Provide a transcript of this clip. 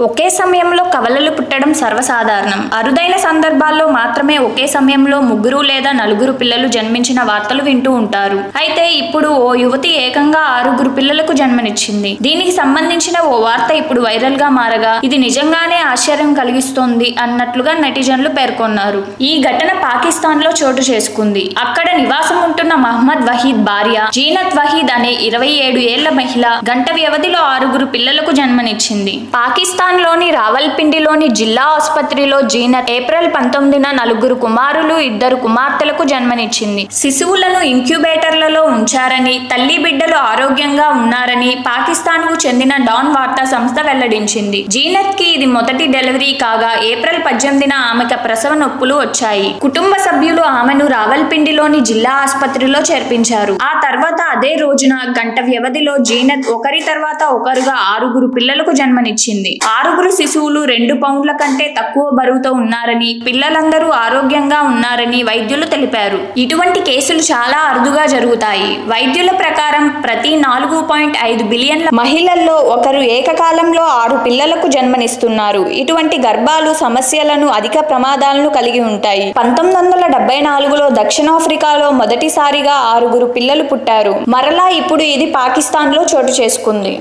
ఒకే సమయంలో కవలలు పుట్టడం సర్వసాధారణం. అరుదైన సందర్భాల్లో మాత్రమే ఒకే సమయంలో ముగ్గురు లేదా నలుగురు పిల్లలు జన్మించిన వార్తలు వింటూ ఉంటారు. అయితే ఇప్పుడు ఓ యువతి ఏకంగా 6 పిల్లలకు జన్మనిచ్చింది. దీనికి సంబంధించిన ఓ వార్త ఇప్పుడు వైరల్ గా మారగా ఇది నిజంగానే ఆశ్చర్యం కలిగిస్తోంది అన్నట్లుగా నెటిజన్లు పేర్కొన్నారు. ఈ ఘటన పాకిస్తాన్ లో చోటు చేసుకుంది. అక్కడ నివాసం ఉంటున్న మహమ్మద్ వహీద్ భార్య జీనత్ వహీద్ అనే 27 ఏళ్ల మహిళ గంట వ్యవధిలో 6 పిల్లలకు జన్మనిచ్చింది. పాకిస్తాన్ లోని రావల్పిండిలోని జిల్లా ఆసుపత్రిలో జీనత్ ఏప్రిల్ 19న 4 కుమారులు 2 కుమార్తెలకు జన్మనిచ్చింది. శిశువులను ఇంక్యుబేటర్లలో ఉంచారని, తల్లి బిడ్డలు ఆరోగ్యంగా ఉన్నారని పాకిస్తాన్ కు చెందిన డాన్ వార్తా సంస్థ వెల్లడించింది. జీనత్ కి ఇది మొదటి డెలివరీ కాగా ఏప్రిల్ 18న ఆమెకు ప్రసవ నొప్పులు వచ్చాయి. కుటుంబ సభ్యులు ఆమెను రావల్పిండిలోని జిల్లా ఆసుపత్రిలో చేర్పించారు. ఆ తర్వాత అదే రోజున గంట వ్యవధిలో జీనత్ ఒకరి తర్వాత ఒకరుగా 6 పిల్లలకు జన్మనిచ్చింది. 6 శిశువులు 2 పౌండ్ల కంటే తక్కువ బరువుతో ఉన్నారని, పిల్లలందరూ ఆరోగ్యంగా ఉన్నారని వైద్యులు తెలిపారు. ఇటువంటి కేసులు చాలా అరుదుగా జరుగుతాయి. వైద్యుల ప్రకారం ప్రతి 4.5 బిలియన్ల మహిళల్లో ఒకరు ఏకకాలంలో 6 పిల్లలకు జన్మనిస్తున్నారు. ఇటువంటి గర్భాలు సమస్యలను, అధిక ప్రమాదాలను కలిగి ఉంటాయి. 1974లో దక్షిణాఫ్రికాలో మొదటిసారిగా 6 పిల్లలు పుట్టారు. మరలా ఇప్పుడు ఇది పాకిస్తాన్ లో చోటు చేసుకుంది.